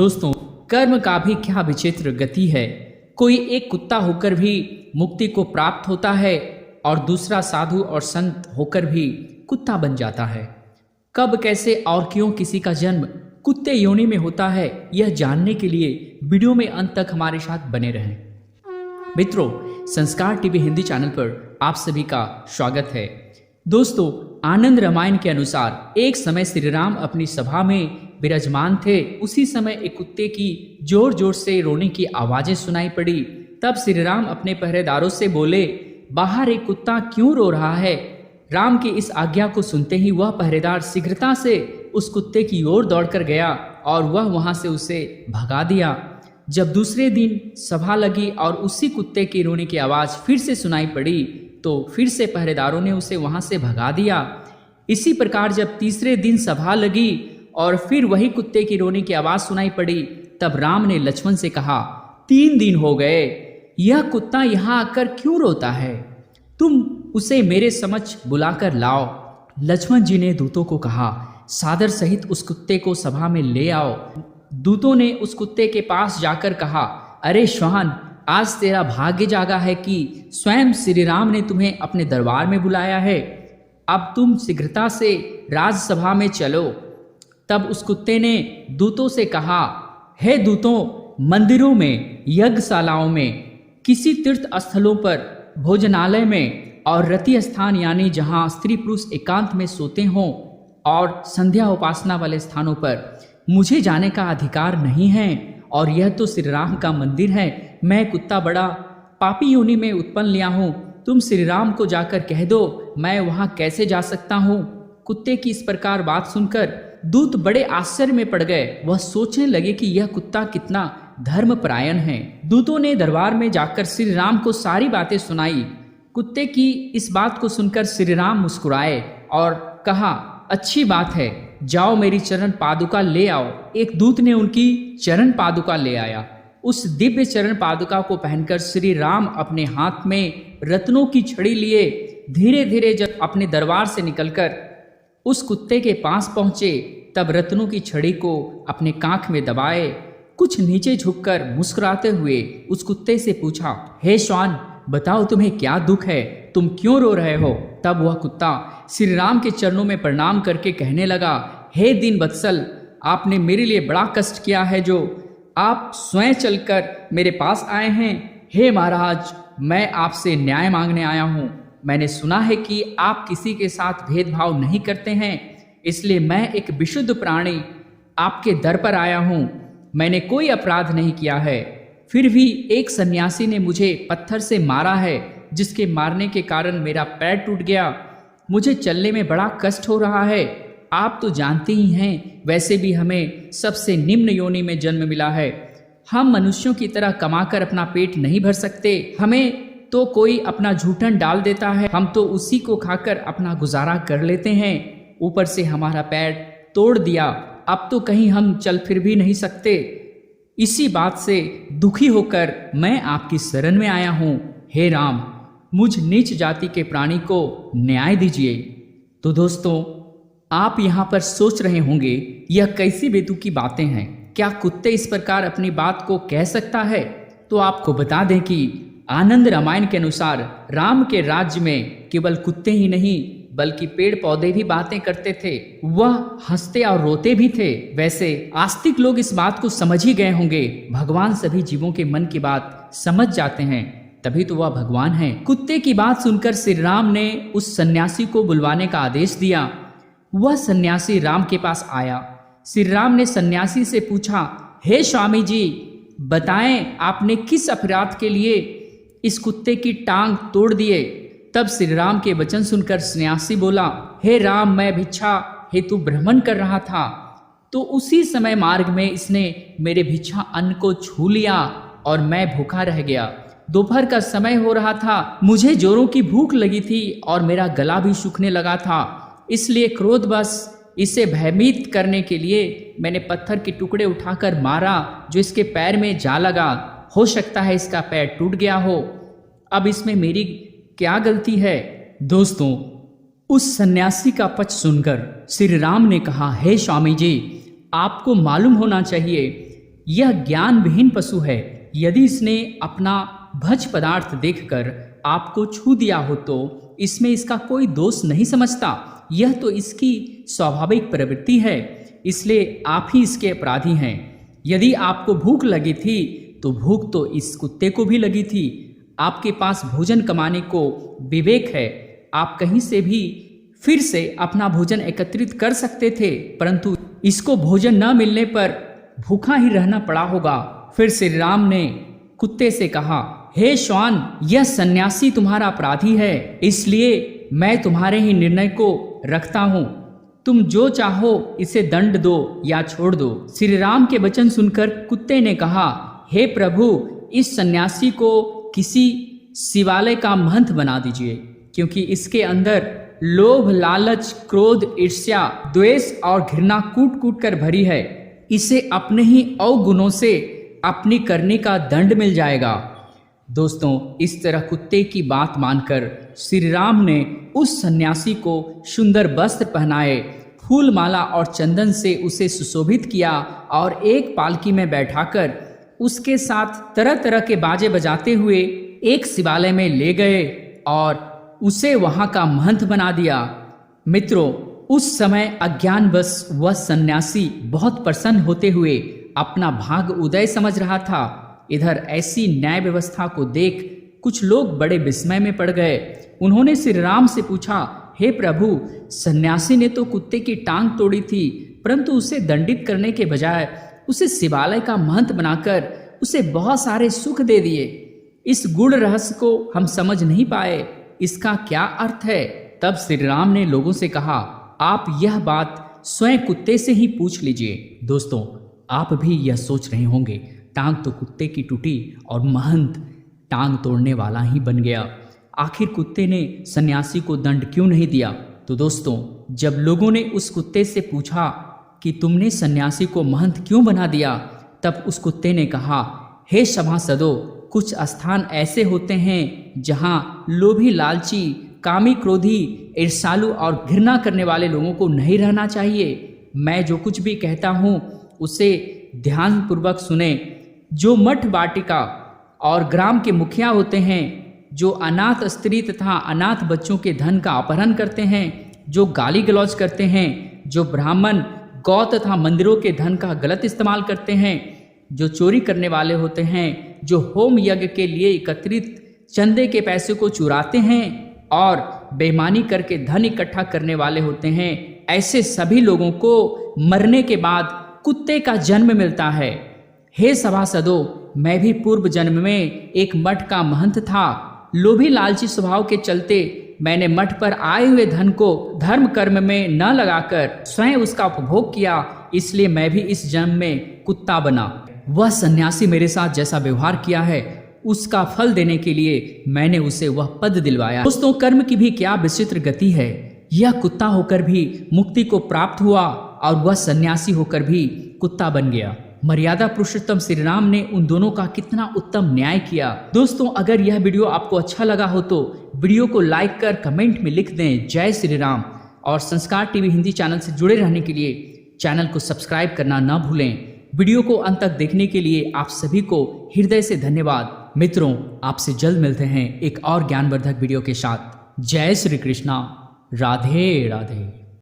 दोस्तों, कर्म का भी क्या विचित्र गति है। कोई एक कुत्ता होकर भी मुक्ति को प्राप्त होता है और दूसरा साधु और संत होकर भी कुत्ता बन जाता है। कब, कैसे और क्यों किसी का जन्म कुत्ते योनि में होता है, यह जानने के लिए वीडियो में अंत तक हमारे साथ बने रहें। मित्रों, संस्कार टीवी हिंदी चैनल पर आप सभी का स्वागत है। दोस्तों, आनंद रामायण के अनुसार एक समय श्री राम अपनी सभा में विराजमान थे। उसी समय एक कुत्ते की जोर जोर से रोने की आवाजें सुनाई पड़ी। तब श्री राम अपने पहरेदारों से बोले, बाहर एक कुत्ता क्यों रो रहा है। राम की इस आज्ञा को सुनते ही वह पहरेदार शीघ्रता से उस कुत्ते की ओर दौड़कर गया और वह वहां से उसे भगा दिया। जब दूसरे दिन सभा लगी और उसी कुत्ते की रोने की आवाज फिर से सुनाई पड़ी तो फिर से पहरेदारों ने उसे वहां से भगा दिया। इसी प्रकार जब तीसरे दिन सभा लगी और फिर वही कुत्ते की रोने की आवाज सुनाई पड़ी, तब राम ने लक्ष्मण से कहा, 3 दिन हो गए, यह कुत्ता यहाँ आकर क्यों रोता है। तुम उसे मेरे समक्ष बुलाकर लाओ। लक्ष्मण जी ने दूतों को कहा, सादर सहित उस कुत्ते को सभा में ले आओ। दूतों ने उस कुत्ते के पास जाकर कहा, अरे श्वान, आज तेरा भाग्य जागा है कि स्वयं श्री राम ने तुम्हें अपने दरबार में बुलाया है। अब तुम शीघ्रता से राजसभा में चलो। तब उस कुत्ते ने दूतों से कहा, हे दूतों, मंदिरों में, यज्ञशालाओं में, किसी तीर्थ स्थलों पर, भोजनालय में और रति स्थान यानी जहाँ स्त्री पुरुष एकांत में सोते हों और संध्या उपासना वाले स्थानों पर मुझे जाने का अधिकार नहीं है। और यह तो श्री राम का मंदिर है। मैं कुत्ता बड़ा पापी योनि में उत्पन्न लिया हूँ। तुम श्री राम को जाकर कह दो, मैं वहाँ कैसे जा सकता हूँ। कुत्ते की इस प्रकार बात सुनकर दूत बड़े आश्चर्य में पड़ गए। वह सोचने लगे कि यह कुत्ता कितना धर्मपरायण है। दूतों ने दरबार में जाकर श्री राम को सारी बातें सुनाई। कुत्ते की इस बात को सुनकर श्री राम मुस्कुराए और कहा, अच्छी बात है, जाओ मेरी चरण पादुका ले आओ। एक दूत ने उनकी चरण पादुका ले आया। उस दिव्य चरण पादुका को पहनकर श्री राम अपने हाथ में रत्नों की छड़ी लिए धीरे धीरे जब अपने दरबार से निकलकर उस कुत्ते के पास पहुंचे, तब रत्नों की छड़ी को अपने कांख में दबाए कुछ नीचे झुककर मुस्कुराते हुए उस कुत्ते से पूछा, हे श्वान, बताओ तुम्हें क्या दुख है, तुम क्यों रो रहे हो। तब वह कुत्ता श्री राम के चरणों में प्रणाम करके कहने लगा, हे दीन वत्सल, आपने मेरे लिए बड़ा कष्ट किया है जो आप स्वयं चलकर मेरे पास आए हैं। हे महाराज, मैं आपसे न्याय मांगने आया हूँ। मैंने सुना है कि आप किसी के साथ भेदभाव नहीं करते हैं, इसलिए मैं एक विशुद्ध प्राणी आपके दर पर आया हूँ। मैंने कोई अपराध नहीं किया है, फिर भी एक सन्यासी ने मुझे पत्थर से मारा है, जिसके मारने के कारण मेरा पैर टूट गया। मुझे चलने में बड़ा कष्ट हो रहा है। आप तो जानते ही हैं, वैसे भी हमें सबसे निम्न योनि में जन्म मिला है। हम मनुष्यों की तरह कमाकर अपना पेट नहीं भर सकते। हमें तो कोई अपना झूठन डाल देता है, हम तो उसी को खाकर अपना गुजारा कर लेते हैं। ऊपर से हमारा पैर तोड़ दिया, अब तो कहीं हम चल फिर भी नहीं सकते। इसी बात से दुखी होकर मैं आपकी शरण में आया हूँ। हे राम, मुझ नीच जाति के प्राणी को न्याय दीजिए। तो दोस्तों, आप यहाँ पर सोच रहे होंगे, यह कैसी बेतुकी बातें हैं। क्या कुत्ते इस प्रकार अपनी बात को कह सकता है। तो आपको बता दें कि आनंद रामायण के अनुसार राम के राज्य में केवल कुत्ते ही नहीं बल्कि पेड़ पौधे भी बातें करते थे। वह हंसते और रोते भी थे। वैसे आस्तिक लोग इस बात को समझ ही गए होंगे, भगवान सभी जीवों के मन की बात समझ जाते हैं, तभी तो वह भगवान है। कुत्ते की बात सुनकर श्री राम ने उस सन्यासी को बुलवाने का आदेश दिया। वह सन्यासी राम के पास आया। श्री राम ने सन्यासी से पूछा, हे स्वामी जी, बताएं आपने किस अपराध के लिए इस कुत्ते की टांग तोड़ दिए। तब श्री राम के वचन सुनकर सन्यासी बोला, हे राम, मैं भिक्षा हेतु भ्रमण कर रहा था, तो उसी समय मार्ग में इसने मेरे भिक्षा अन्न को छू लिया और मैं भूखा रह गया। दोपहर का समय हो रहा था, मुझे जोरों की भूख लगी थी और मेरा गला भी सूखने लगा था, इसलिए क्रोधवश इसे भयभीत करने के लिए मैंने पत्थर के टुकड़े उठाकर मारा जो इसके पैर में जा लगा। हो सकता है इसका पैर टूट गया हो। अब इसमें मेरी क्या गलती है। दोस्तों, उस सन्यासी का पक्ष सुनकर श्री राम ने कहा, हे स्वामी जी, आपको मालूम होना चाहिए यह ज्ञान विहीन पशु है। यदि इसने अपना भक्ष पदार्थ देखकर आपको छू दिया हो तो इसमें इसका कोई दोष नहीं समझता। यह तो इसकी स्वाभाविक प्रवृत्ति है, इसलिए आप ही इसके अपराधी हैं। यदि आपको भूख लगी थी तो भूख तो इस कुत्ते को भी लगी थी। आपके पास भोजन कमाने को विवेक है, आप कहीं से भी फिर से अपना भोजन एकत्रित कर सकते थे, परंतु इसको भोजन न मिलने पर भूखा ही रहना पड़ा होगा। फिर श्री राम ने कुत्ते से कहा, हे श्वान, यह सन्यासी तुम्हारा अपराधी है, इसलिए मैं तुम्हारे ही निर्णय को रखता हूँ। तुम जो चाहो इसे दंड दो या छोड़ दो। श्री राम के वचन सुनकर कुत्ते ने कहा, हे प्रभु, इस सन्यासी को किसी शिवालय का महंत बना दीजिए, क्योंकि इसके अंदर लोभ, लालच, क्रोध, ईर्ष्या, द्वेष और घृणा कूट कूट कर भरी है। इसे अपने ही अवगुणों से अपनी करने का दंड मिल जाएगा। दोस्तों, इस तरह कुत्ते की बात मानकर श्री राम ने उस सन्यासी को सुंदर वस्त्र पहनाए, फूल माला और चंदन से उसे सुशोभित किया और एक पालकी में बैठाकर उसके साथ तरह तरह के बाजे बजाते हुए एक शिवालय में ले गए और उसे वहां का महंत बना दिया। मित्रों, उस समय अज्ञानवश वह सन्यासी बहुत प्रसन्न होते हुए अपना भाग उदय समझ रहा था। इधर ऐसी न्याय व्यवस्था को देख कुछ लोग बड़े विस्मय में पड़ गए। उन्होंने श्री राम से पूछा, हे प्रभु, सन्यासी ने तो कुत्ते की टांग तोड़ी थी, परंतु उसे दंडित करने के बजाय उसे शिवालय का महंत बनाकर उसे बहुत सारे सुख दे दिए। इस गूढ़ रहस्य को हम समझ नहीं पाए, इसका क्या अर्थ है? तब श्री राम ने लोगों से कहा, आप यह बात स्वयं कुत्ते से ही पूछ लीजिए। दोस्तों, आप भी यह सोच रहे होंगे, टांग तो कुत्ते की टूटी और महंत टांग तोड़ने वाला ही बन गया। आखिर कुत्ते ने सन्यासी को दंड क्यों नहीं दिया? तो दोस्तों, जब लोगों ने उस कुत्ते से पूछा कि तुमने सन्यासी को महंत क्यों बना दिया, तब उस कुत्ते ने कहा, हे सभासदों, कुछ स्थान ऐसे होते हैं जहाँ लोभी, लालची, कामी, क्रोधी, ईर्ष्यालु और घृणा करने वाले लोगों को नहीं रहना चाहिए। मैं जो कुछ भी कहता हूँ उसे ध्यानपूर्वक सुने। जो मठ, वाटिका और ग्राम के मुखिया होते हैं, जो अनाथ स्त्री तथा अनाथ बच्चों के धन का अपहरण करते हैं, जो गाली गलौज करते हैं, जो ब्राह्मण, गौ तथा मंदिरों के धन का गलत इस्तेमाल करते हैं, जो चोरी करने वाले होते हैं, जो होम यज्ञ के लिए एकत्रित चंदे के पैसे को चुराते हैं और बेईमानी करके धन इकट्ठा करने वाले होते हैं, ऐसे सभी लोगों को मरने के बाद कुत्ते का जन्म मिलता है। हे सभासदों, मैं भी पूर्व जन्म में एक मठ का महंत था। लोभी, लालची स्वभाव के चलते मैंने मठ पर आए हुए धन को धर्म कर्म में न लगाकर स्वयं उसका उपभोग किया, इसलिए मैं भी इस जन्म में कुत्ता बना। वह सन्यासी मेरे साथ जैसा व्यवहार किया है, उसका फल देने के लिए मैंने उसे वह पद दिलवाया। दोस्तों, कर्म की भी क्या विचित्र गति है। यह कुत्ता होकर भी मुक्ति को प्राप्त हुआ और वह सन्यासी होकर भी कुत्ता बन गया। मर्यादा पुरुषोत्तम श्री राम ने उन दोनों का कितना उत्तम न्याय किया। दोस्तों, अगर यह वीडियो आपको अच्छा लगा हो तो वीडियो को लाइक कर कमेंट में लिख दें जय श्री राम, और संस्कार टीवी हिंदी चैनल से जुड़े रहने के लिए चैनल को सब्सक्राइब करना न भूलें। वीडियो को अंत तक देखने के लिए आप सभी को हृदय से धन्यवाद। मित्रों, आपसे जल्द मिलते हैं एक और ज्ञानवर्धक वीडियो के साथ। जय श्री कृष्णा, राधे राधे।